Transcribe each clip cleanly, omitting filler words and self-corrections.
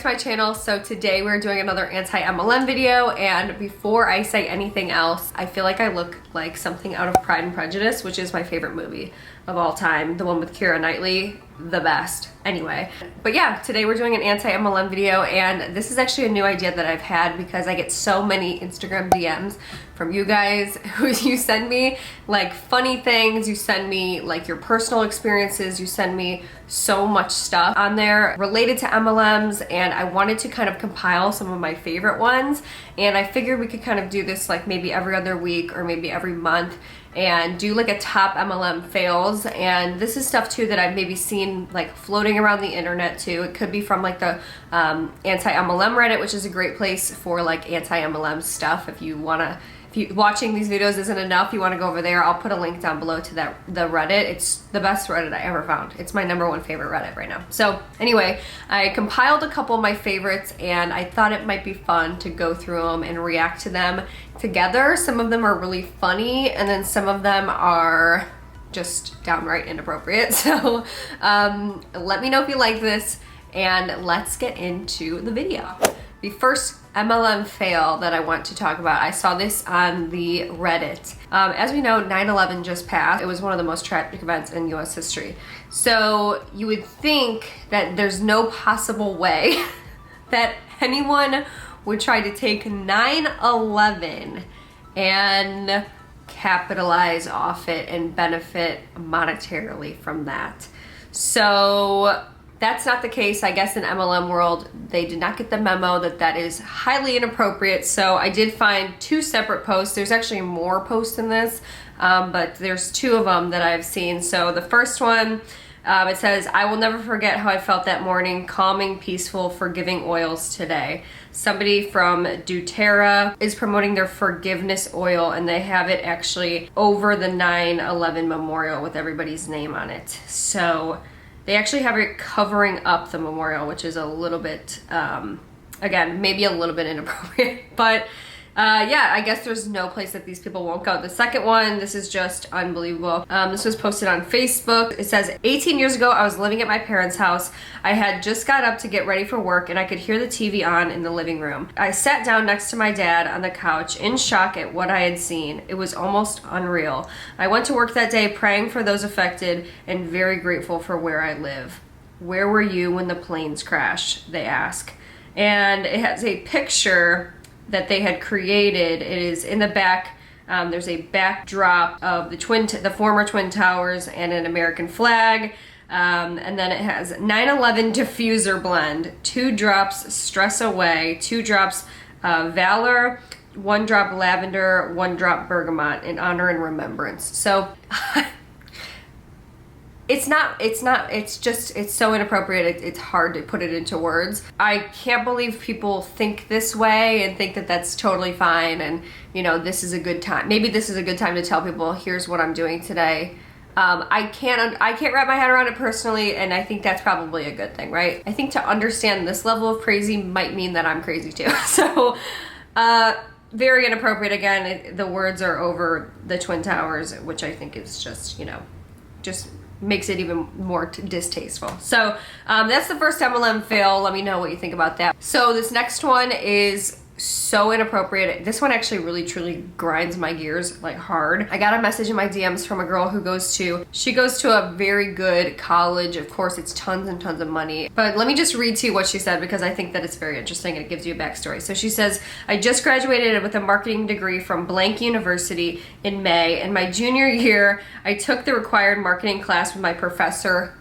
my channel. So today we're doing another anti-MLM video, and before I say anything else, I feel like I look like something out of Pride and Prejudice, which is my favorite movie of all time, the one with Keira Knightley, the best. Anyway, but yeah, today we're doing an anti-MLM video, and this is actually a new idea that I've had because I get so many Instagram DMs from you guys who you send me like funny things, you send me like your personal experiences, you send me so much stuff on there related to MLMs, and I wanted to kind of compile some of my favorite ones, and I figured we could kind of do this like maybe every other week or maybe every month and do like a top MLM fails. And this is stuff too that I've maybe seen like floating around the internet too. It could be from like the Anti-Mlm Reddit, which is a great place for like anti-MLM stuff. If watching these videos isn't enough, you want to go over there, I'll put a link down below to the Reddit. It's the best Reddit I ever found. It's my #1 favorite Reddit right now. So anyway, I compiled a couple of my favorites, and I thought it might be fun to go through them and react to them together. Some of them are really funny, and then some of them are just downright inappropriate. So let me know if you like this, and let's get into the video. The first MLM fail that I want to talk about, I saw this on the Reddit. As we know, 9/11 just passed. It was one of the most tragic events in US history. So you would think that there's no possible way that anyone would try to take 9/11 and capitalize off it and benefit monetarily from that. So that's not the case. I guess in MLM world, they did not get the memo that that is highly inappropriate. So I did find 2 separate posts. There's actually more posts than this, but there's 2 of them that I've seen. So the first one, it says, "I will never forget how I felt that morning, calming, peaceful, forgiving oils today." Somebody from doTERRA is promoting their forgiveness oil, and they have it actually over the 9/11 memorial with everybody's name on it. So they actually have it covering up the memorial, which is a little bit, again, maybe a little bit inappropriate, but yeah, I guess there's no place that these people won't go. The second one, this is just unbelievable. This was posted on Facebook. It says, 18 years ago, I was living at my parents' house. I had just got up to get ready for work, and I could hear the TV on in the living room. I sat down next to my dad on the couch in shock at what I had seen. It was almost unreal. I went to work that day praying for those affected and very grateful for where I live. Where were you when the planes crashed? They ask. And it has a picture that they had created. It is in the back. There's a backdrop of the former Twin Towers and an American flag. And then it has 9/11 diffuser blend, 2 drops stress away, 2 drops valor, 1 drop lavender, 1 drop bergamot in honor and remembrance. So it's so inappropriate. It's hard to put it into words. I can't believe people think this way and think that that's totally fine, and you know, this is a good time. Maybe this is a good time to tell people, here's what I'm doing today. I can't wrap my head around it personally, and I think that's probably a good thing, right? I think to understand this level of crazy might mean that I'm crazy too. So very inappropriate. Again, the words are over the Twin Towers, which I think is just, you know, just makes it even more distasteful. So that's the first MLM fail. Let me know what you think about that. So this next one is so inappropriate. This one actually really truly grinds my gears like hard. I got a message in my DMs from a girl who goes to a very good college. Of course, it's tons and tons of money. But let me just read to you what she said, because I think that it's very interesting and it gives you a backstory. So she says, "I just graduated with a marketing degree from blank university in May. In my junior year, I took the required marketing class with my professor,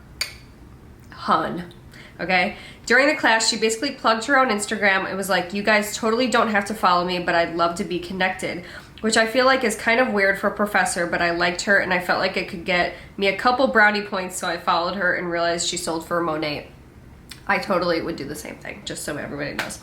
Hun. Okay? During the class, she basically plugged her own Instagram. It was like, you guys totally don't have to follow me, but I'd love to be connected. Which I feel like is kind of weird for a professor, but I liked her and I felt like it could get me a couple brownie points, so I followed her and realized she sold for a Monet. I totally would do the same thing, just so everybody knows.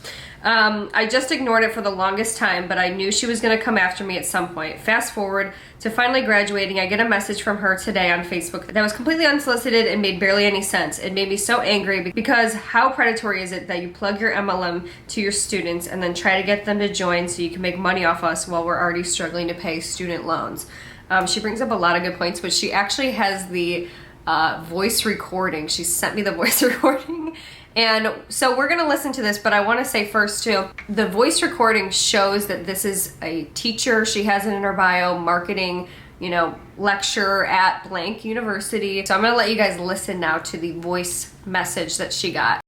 I just ignored it for the longest time, but I knew she was gonna come after me at some point. Fast forward to finally graduating, I get a message from her today on Facebook that was completely unsolicited and made barely any sense. It made me so angry because how predatory is it that you plug your MLM to your students and then try to get them to join so you can make money off us while we're already struggling to pay student loans. She brings up a lot of good points, but she actually has the voice recording. She sent me the voice recording, And so we're gonna listen to this, but I wanna say first too, the voice recording shows that this is a teacher. She has it in her bio, marketing, you know, lecturer at blank university. So I'm gonna let you guys listen now to the voice message that she got.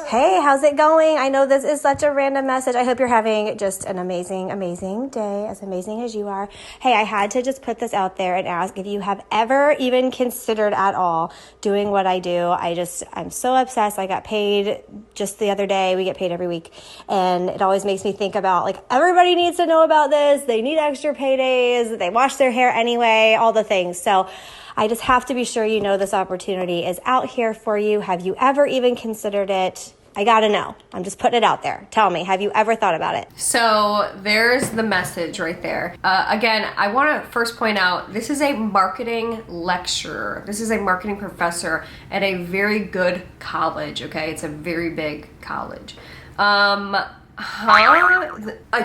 Hey, how's it going? I know this is such a random message. I hope you're having just an amazing, amazing day, as amazing as you are. Hey, I had to just put this out there and ask if you have ever even considered at all doing what I do. I'm so obsessed. I got paid just the other day. We get paid every week. And it always makes me think about, like, everybody needs to know about this. They need extra paydays. They wash their hair anyway, all the things. So I just have to be sure you know this opportunity is out here for you. Have you ever even considered it? I gotta know. I'm just putting it out there. Tell me, have you ever thought about it? So there's the message right there. Again, I want to first point out, this is a marketing lecturer. This is a marketing professor at a very good college, okay? It's a very big college. I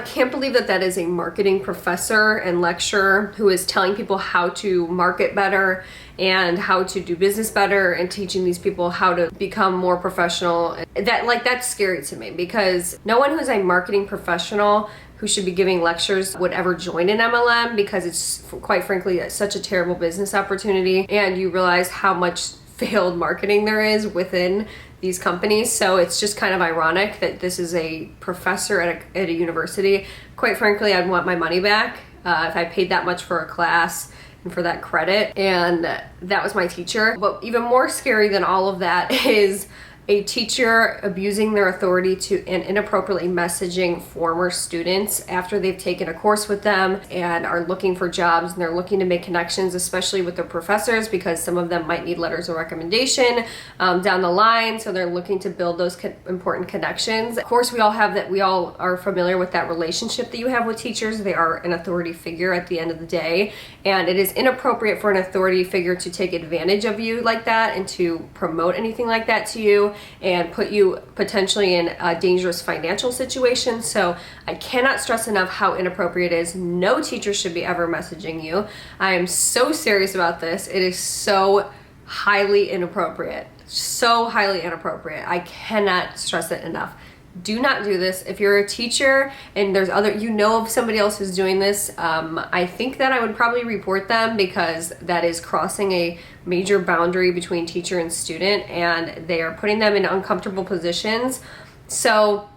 can't believe that is a marketing professor and lecturer who is telling people how to market better and how to do business better and teaching these people how to become more professional. That's scary to me, because no one who's a marketing professional who should be giving lectures would ever join an MLM, because it's, quite frankly, such a terrible business opportunity, and you realize how much failed marketing there is within these companies. So it's just kind of ironic that this is a professor at a university. Quite frankly, I'd want my money back if I paid that much for a class and for that credit, and that was my teacher. But even more scary than all of that is a teacher abusing their authority and inappropriately messaging former students after they've taken a course with them and are looking for jobs, and they're looking to make connections, especially with their professors, because some of them might need letters of recommendation down the line. So they're looking to build those important connections. Of course, we all are familiar with that relationship that you have with teachers. They are an authority figure at the end of the day, and it is inappropriate for an authority figure to take advantage of you like that and to promote anything like that to you and put you potentially in a dangerous financial situation. So I cannot stress enough how inappropriate it is. No teacher should be ever messaging you. I am so serious about this. It is so highly inappropriate. So highly inappropriate. I cannot stress it enough. Do not do this. If you're a teacher and there's of somebody else who's doing this, I think that I would probably report them, because that is crossing a major boundary between teacher and student, and they are putting them in uncomfortable positions. So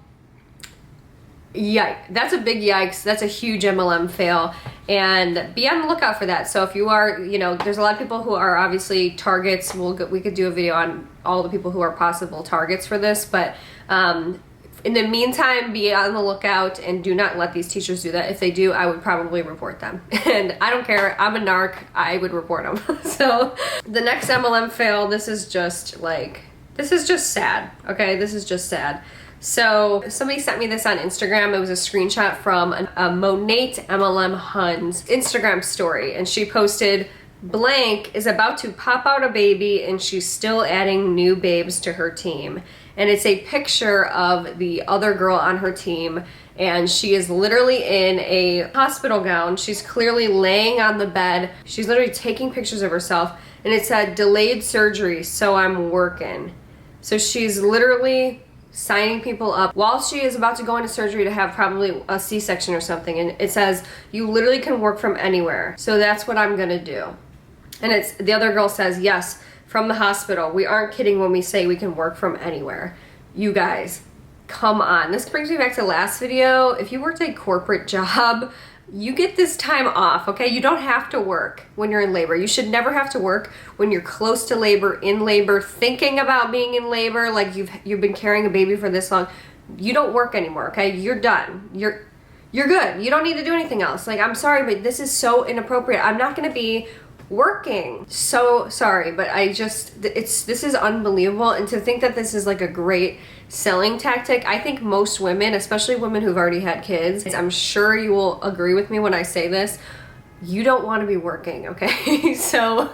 that's a big yikes. That's a huge MLM fail, and be on the lookout for that. So if you are, there's a lot of people who are obviously targets. We could do a video on all the people who are possible targets for this, but in the meantime, be on the lookout and do not let these teachers do that. If they do, I would probably report them. And I don't care. I'm a narc. I would report them. So the next MLM fail, this is just sad. Okay, this is just sad. So somebody sent me this on Instagram. It was a screenshot from a monat Mlm Hun's Instagram story, and she posted, "Blank is about to pop out a baby and she's still adding new babes to her team." And it's a picture of the other girl on her team, and she is literally in a hospital gown. She's clearly laying on the bed. She's literally taking pictures of herself, and it said, "Delayed surgery, so I'm working." So she's literally signing people up while she is about to go into surgery to have probably a C-section or something, and it says, "You literally can work from anywhere, so that's what I'm gonna do." And the other girl says, "Yes, from the hospital. We aren't kidding when we say we can work from anywhere." You guys, come on. This brings me back to last video. If you worked a corporate job, you get this time off, okay? You don't have to work when you're in labor. You should never have to work when you're close to labor, in labor, thinking about being in labor, like you've been carrying a baby for this long. You don't work anymore, okay? You're done. You're good. You don't need to do anything else. Like, I'm sorry, but this is so inappropriate. I'm not gonna be working. So sorry, but this is unbelievable. And to think that this is like a great selling tactic, I think most women, especially women who've already had kids, I'm sure you will agree with me when I say this, you don't want to be working, okay? So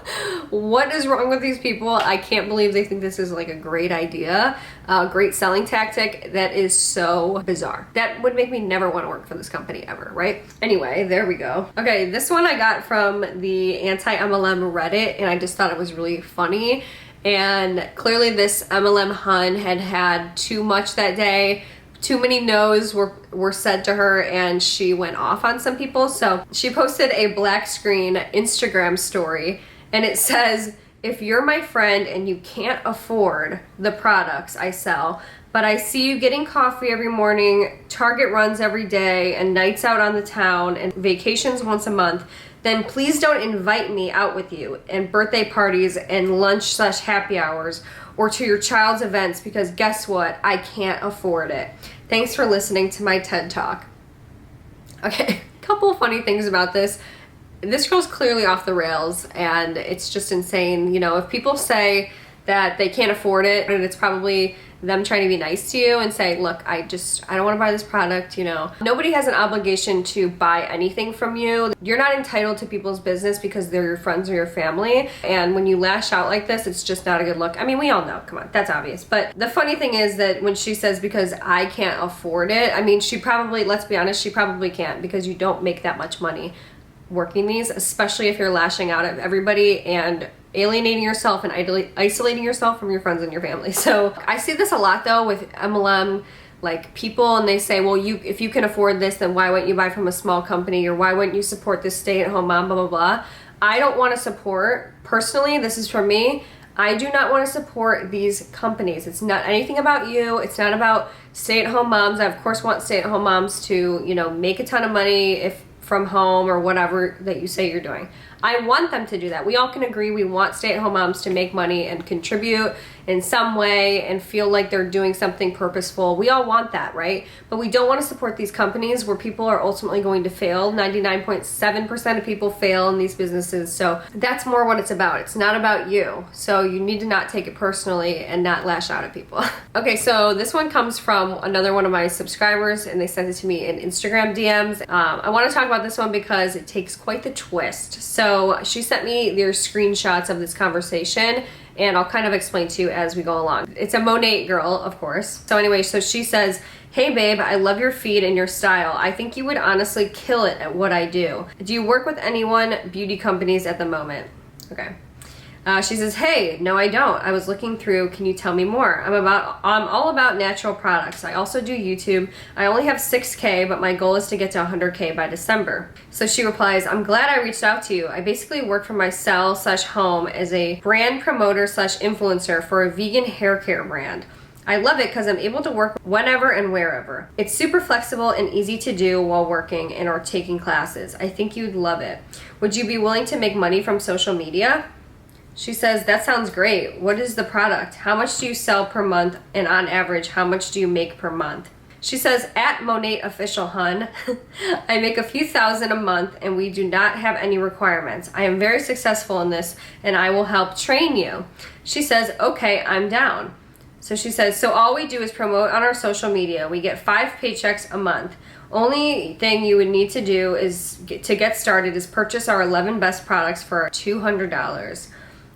what is wrong with these people? I can't believe they think this is like a great idea, a great selling tactic. That is so bizarre. That would make me never want to work for this company ever, right? Anyway, there we go. Okay, this one I got from the Anti-Mlm Reddit, and I just thought it was really funny. And clearly this MLM hun had had too much that day. Too many no's were said to her, and she went off on some people. So she posted a black screen Instagram story, and it says, "If you're my friend and you can't afford the products I sell, but I see you getting coffee every morning, Target runs every day, and nights out on the town, and vacations once a month, then please don't invite me out with you and birthday parties and lunch/happy hours or to your child's events, because guess what? I can't afford it. Thanks for listening to my TED Talk." Okay, a couple of funny things about this. This girl's clearly off the rails, and it's just insane. You know, if people say that they can't afford it, and it's probably them trying to be nice to you and say, look, I don't want to buy this product, you know. Nobody has an obligation to buy anything from you. You're not entitled to people's business because they're your friends or your family. And when you lash out like this, it's just not a good look. I mean, we all know, come on, that's obvious. But the funny thing is that when she says, because I can't afford it, I mean, she probably, let's be honest, she probably can't, because you don't make that much money working these, especially if you're lashing out at everybody and alienating yourself and isolating yourself from your friends and your family. So I see this a lot though with MLM like people, and they say, well, if you can afford this, then why wouldn't you buy from a small company, or why wouldn't you support this stay-at-home mom, blah, blah, blah. I don't want to support, personally, this is from me, I do not want to support these companies. It's not anything about you. It's not about stay-at-home moms. I of course want stay-at-home moms to, you know, make a ton of money from home or whatever that you say you're doing. I want them to do that. We all can agree we want stay-at-home moms to make money and contribute in some way and feel like they're doing something purposeful. We all want that, right? But we don't want to support these companies where people are ultimately going to fail. 99.7% of people fail in these businesses. So that's more what it's about. It's not about you. So you need to not take it personally and not lash out at people. Okay, so this one comes from another one of my subscribers, and they sent it to me in Instagram DMs. I want to talk about this one because it takes quite the twist. So she sent me their screenshots of this conversation, and I'll kind of explain to you as we go along. It's a monat girl, of course. So anyway, so she says, "Hey babe, I love your feed and your style. I think you would honestly kill it at what I do. Do you work with anyone, beauty companies at the moment?" Okay. She says, "Hey, no I don't. I was looking through, can you tell me more? I'm all about natural products. I also do YouTube. I only have 6K, but my goal is to get to 100K by December." So she replies, "I'm glad I reached out to you. I basically work for my cell/home as a brand promoter/influencer for a vegan hair care brand. I love it because I'm able to work whenever and wherever. It's super flexible and easy to do while working and or taking classes. I think you'd love it. Would you be willing to make money from social media?" She says, "That sounds great. What is the product? How much do you sell per month? And on average, how much do you make per month?" She says, "At Monat Official Hun, I make a few thousand a month and we do not have any requirements. I am very successful in this and I will help train you." She says, "Okay, I'm down." So she says, "So all we do is promote on our social media. We get 5 paychecks a month. Only thing you would need to do to get started is purchase our 11 best products for $200.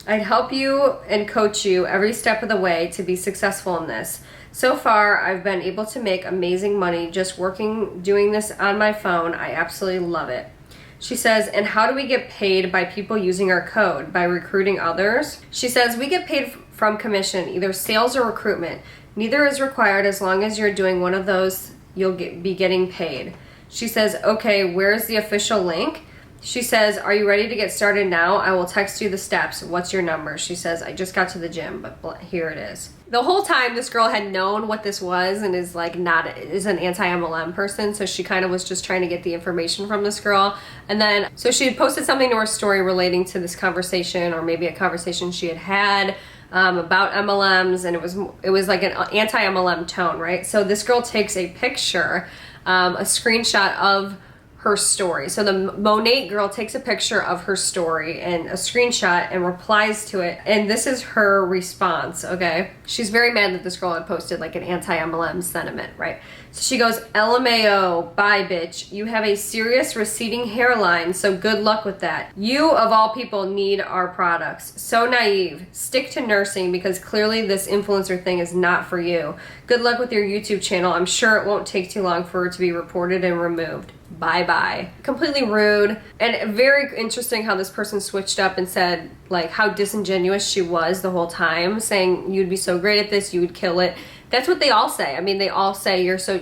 I'd help you and coach you every step of the way to be successful in this. So far, I've been able to make amazing money just doing this on my phone. I absolutely love it." She says, "And how do we get paid by people using our code? By recruiting others?" She says, "We get paid from commission, either sales or recruitment. Neither is required. As long as you're doing one of those, you'll be getting paid." She says, "Okay, where's the official link?" She says, "Are you ready to get started now? I will text you the steps. What's your number?" She says, "I just got to the gym, but here it is." The whole time this girl had known what this was and is like is an anti-MLM person, so she kind of was just trying to get the information from this girl. And then, so she had posted something to her story relating to this conversation, or maybe a conversation she had about MLMs, and it was like an anti-MLM tone, right? So this girl takes a picture, a screenshot of her story. So the Monat girl takes a picture of her story and a screenshot and replies to it. And this is her response, okay? She's very mad that this girl had posted like an anti-MLM sentiment, right? So she goes, "LMAO, bye bitch. You have a serious receding hairline, so good luck with that. You, of all people, need our products. So naive. Stick to nursing because clearly this influencer thing is not for you. Good luck with your YouTube channel. I'm sure it won't take too long for it to be reported and removed. bye-bye. Completely rude, and very interesting how this person switched up and said like how disingenuous she was the whole time, saying you'd be so great at this, you would kill it. That's what they all say. I mean, they all say you're so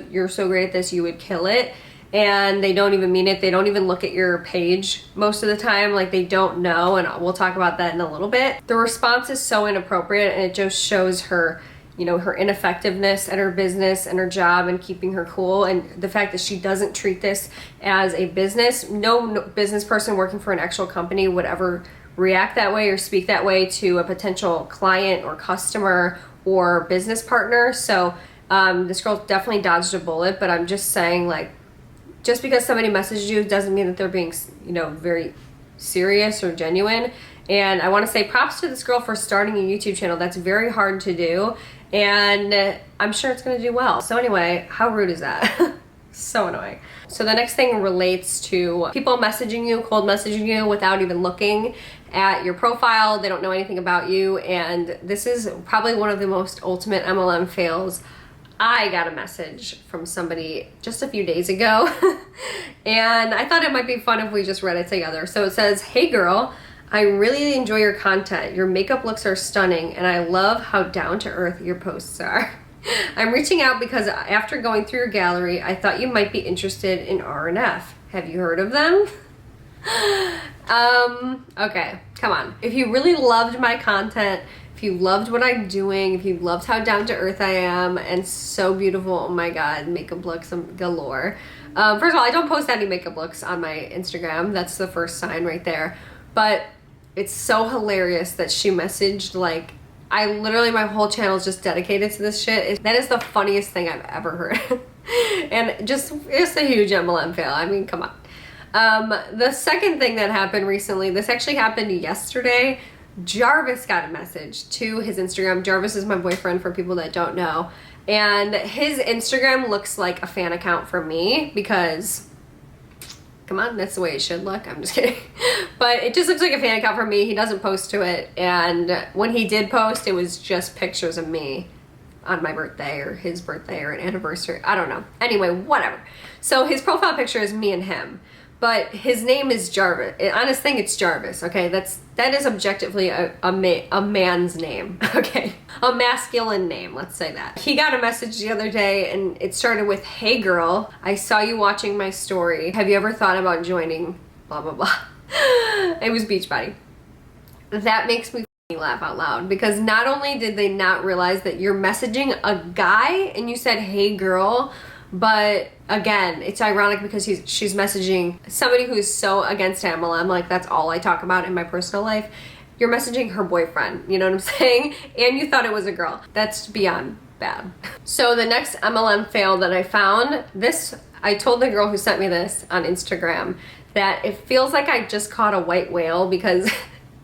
great at this, you would kill it. And they don't even mean it. They don't even look at your page most of the time. Like, they don't know, and we'll talk about that in a little bit. The response is so inappropriate, and it just shows her, you know, her ineffectiveness at her business and her job and keeping her cool, and the fact that she doesn't treat this as a business. No business person working for an actual company would ever react that way or speak that way to a potential client or customer or business partner. So this girl definitely dodged a bullet, but I'm just saying, like, just because somebody messages you doesn't mean that they're being, you know, very serious or genuine. And I want to say props to this girl for starting a YouTube channel. That's very hard to do, and I'm sure it's going to do well. So anyway, how rude is that? So annoying. So the next thing relates to people messaging you, cold messaging you without even looking at your profile. They don't know anything about you, and this is probably one of the most ultimate MLM fails. I got a message from somebody just a few days ago and I thought it might be fun if we just read it together. So it says, "Hey girl, I really enjoy your content. Your makeup looks are stunning and I love how down to earth your posts are. I'm reaching out because after going through your gallery, I thought you might be interested in R&F. Have you heard of them?" Okay, come on. If you really loved my content, if you loved what I'm doing, if you loved how down to earth I am and so beautiful, oh my god, makeup looks galore. First of all, I don't post any makeup looks on my Instagram. That's the first sign right there. But it's so hilarious that she messaged, like, I literally, my whole channel is just dedicated to this shit. That is the funniest thing I've ever heard. And just, it's a huge MLM fail. I mean, come on. The second thing that happened recently, this actually happened yesterday. Jarvis got a message to his Instagram. Jarvis is my boyfriend, for people that don't know. And his Instagram looks like a fan account for me because, come on, that's the way it should look. I'm just kidding. But it just looks like a fan account for me. He doesn't post to it. And when he did post, it was just pictures of me on my birthday or his birthday or an anniversary. I don't know. Anyway, whatever. So his profile picture is me and him. But his name is Jarvis. On his thing, it's Jarvis, okay? That is objectively a man's name, okay? A masculine name, let's say that. He got a message the other day, and it started with, "Hey girl, I saw you watching my story. Have you ever thought about joining blah, blah, blah?" It was Beachbody. That makes me laugh out loud, because not only did they not realize that you're messaging a guy and you said, "Hey girl," but again, it's ironic because she's messaging somebody who's so against MLM, like that's all I talk about in my personal life. You're messaging her boyfriend, you know what I'm saying? And you thought it was a girl. That's beyond bad. So the next MLM fail that I found, I told the girl who sent me this on Instagram that it feels like I just caught a white whale, because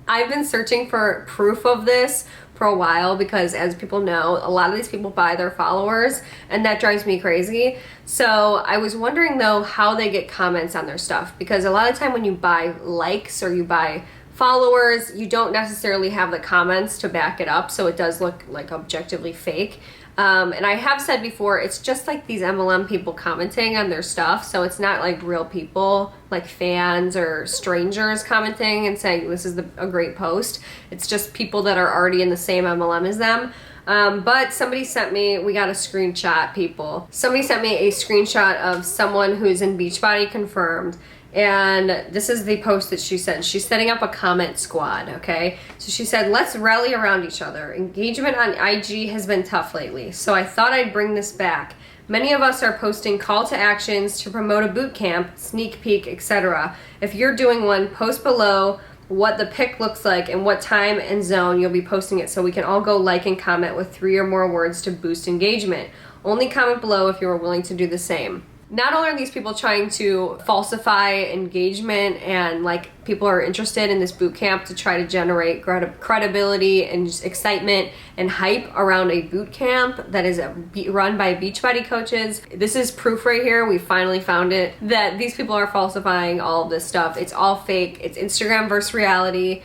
I've been searching for proof of this for a while, because as people know, a lot of these people buy their followers, and that drives me crazy. So I was wondering though how they get comments on their stuff, because a lot of time when you buy likes or you buy followers, you don't necessarily have the comments to back it up, so it does look like objectively fake. And I have said before, it's just like these MLM people commenting on their stuff, so it's not like real people, like fans or strangers commenting and saying this is a great post. It's just people that are already in the same MLM as them. But somebody sent me, we got a screenshot, people. Somebody sent me a screenshot of someone who's in Beachbody Confirmed. And this is the post that she said. She's setting up a comment squad, okay? So she said, "Let's rally around each other. Engagement on IG has been tough lately, so I thought I'd bring this back. Many of us are posting call to actions to promote a boot camp, sneak peek, etc. If you're doing one, post below what the pic looks like and what time and zone you'll be posting it, so we can all go like and comment with 3 or more words to boost engagement. Only comment below if you are willing to do the same." Not only are these people trying to falsify engagement and like people are interested in this boot camp to try to generate credibility and just excitement and hype around a boot camp that is run by Beachbody coaches. This is proof right here. We finally found it, that these people are falsifying all of this stuff. It's all fake. It's Instagram versus reality.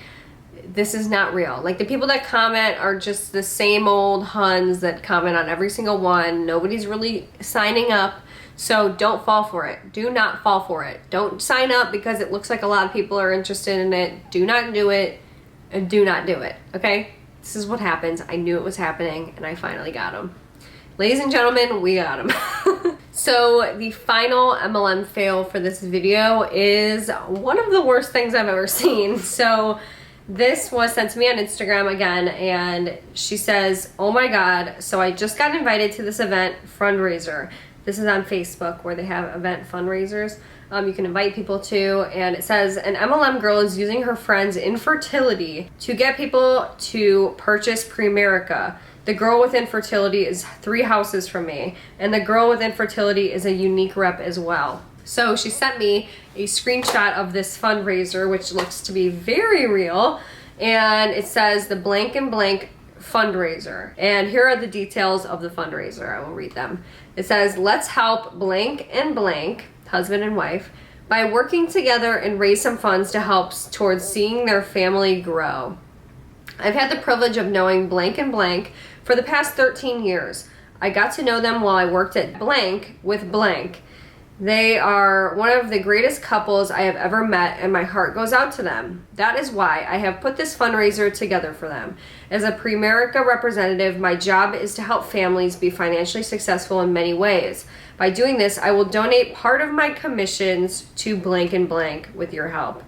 This is not real. Like, the people that comment are just the same old Huns that comment on every single one. Nobody's really signing up So don't fall for it. Do not fall for it. Don't sign up because it looks like a lot of people are interested in it. Do not do it, and do not do it, okay? This is what happens. I knew it was happening, and I finally got them. Ladies and gentlemen, we got them. So the final MLM fail for this video is one of the worst things I've ever seen. So this was sent to me on Instagram again, and she says, oh my God, so I just got invited to this event fundraiser. This is on Facebook where they have event fundraisers. You can invite people to, and it says an MLM girl is using her friend's infertility to get people to purchase Primerica. The girl with infertility is 3 houses from me, and the girl with infertility is a unique rep as well. So she sent me a screenshot of this fundraiser, which looks to be very real, and it says the blank and blank fundraiser. And here are the details of the fundraiser. I will read them. It says, let's help blank and blank, husband and wife, by working together and raise some funds to help towards seeing their family grow. I've had the privilege of knowing blank and blank for the past 13 years. I got to know them while I worked at blank with blank. They are one of the greatest couples I have ever met, and my heart goes out to them. That is why I have put this fundraiser together for them. As a Primerica representative, my job is to help families be financially successful in many ways. By doing this, I will donate part of my commissions to blank and blank with your help.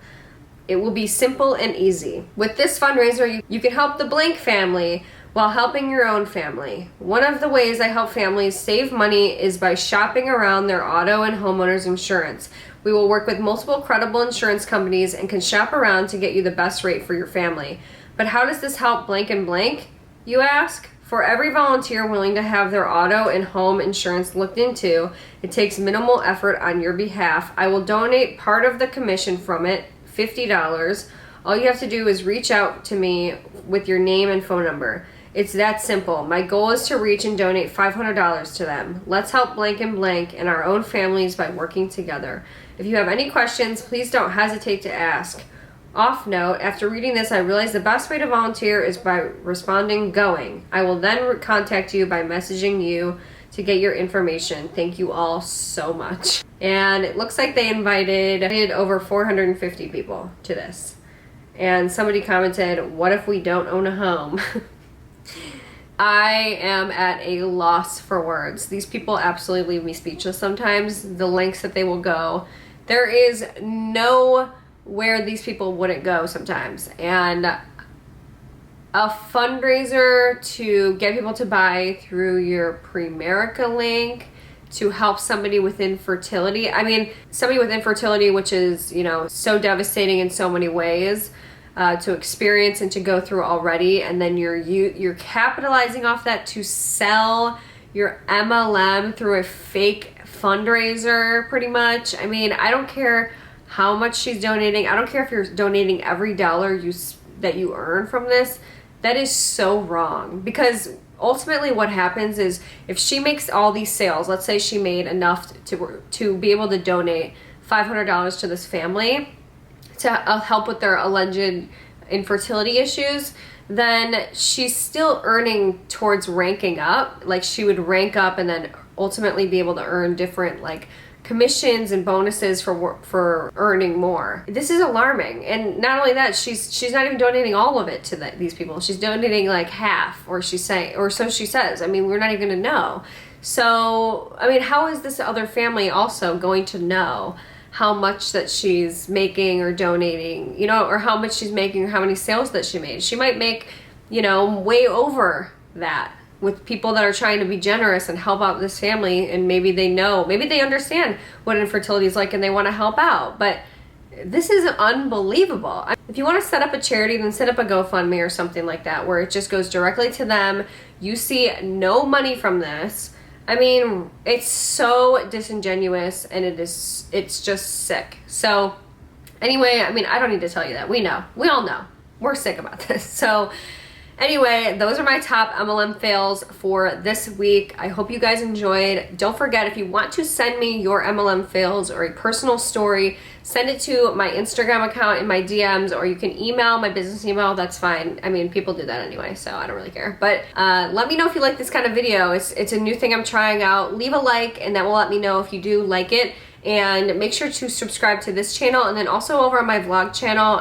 It will be simple and easy. With this fundraiser, you can help the blank family while helping your own family. One of the ways I help families save money is by shopping around their auto and homeowners insurance. We will work with multiple credible insurance companies and can shop around to get you the best rate for your family. But how does this help blank and blank, you ask? For every volunteer willing to have their auto and home insurance looked into, it takes minimal effort on your behalf. I will donate part of the commission from it, $50. All you have to do is reach out to me with your name and phone number. It's that simple. My goal is to reach and donate $500 to them. Let's help blank and blank and our own families by working together. If you have any questions, please don't hesitate to ask. Off note, after reading this, I realized the best way to volunteer is by responding going. I will then contact you by messaging you to get your information. Thank you all so much. And it looks like they invited over 450 people to this. And somebody commented, what if we don't own a home? I am at a loss for words. These people absolutely leave me speechless sometimes, the lengths that they will go. There is nowhere these people wouldn't go sometimes. And a fundraiser to get people to buy through your Primerica link to help somebody with infertility. I mean, somebody with infertility, which is, you know, so devastating in so many ways. To experience and to go through already, and then you're capitalizing off that to sell your MLM through a fake fundraiser, pretty much. I mean, I don't care how much she's donating. I don't care if you're donating every dollar that you earn from this. That is so wrong, because ultimately what happens is if she makes all these sales, let's say she made enough to be able to donate $500 to this family to help with their alleged infertility issues, then she's still earning towards ranking up. Like, she would rank up and then ultimately be able to earn different like commissions and bonuses for earning more. This is alarming. And not only that, she's not even donating all of it to these people. She's donating like half, or so she says. I mean, we're not even gonna know. So, I mean, how is this other family also going to know how much that she's making or donating, you know, or how much she's making or how many sales that she made? She might make, you know, way over that with people that are trying to be generous and help out this family, and maybe they understand what infertility is like and they want to help out. But this is unbelievable. If you want to set up a charity, then set up a GoFundMe or something like that where it just goes directly to them. You see no money from this. I mean, it's so disingenuous, and it's just sick. So anyway, I mean, I don't need to tell you that. We all know. We're sick about this. So anyway, those are my top MLM fails for this week. I hope you guys enjoyed. Don't forget, if you want to send me your MLM fails or a personal story send it to my Instagram account in my DMs, or you can email my business email. That's fine. I mean, people do that anyway, so I don't really care. But let me know if you like this kind of video. It's a new thing I'm trying out. Leave a like, and that will let me know if you do like it. And make sure to subscribe to this channel, and then also over on my vlog channel.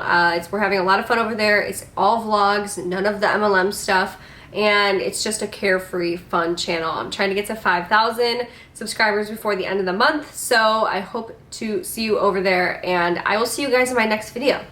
We're having a lot of fun over there. It's all vlogs, none of the MLM stuff, and it's just a carefree, fun channel. I'm trying to get to 5,000 subscribers before the end of the month, so I hope to see you over there, and I will see you guys in my next video.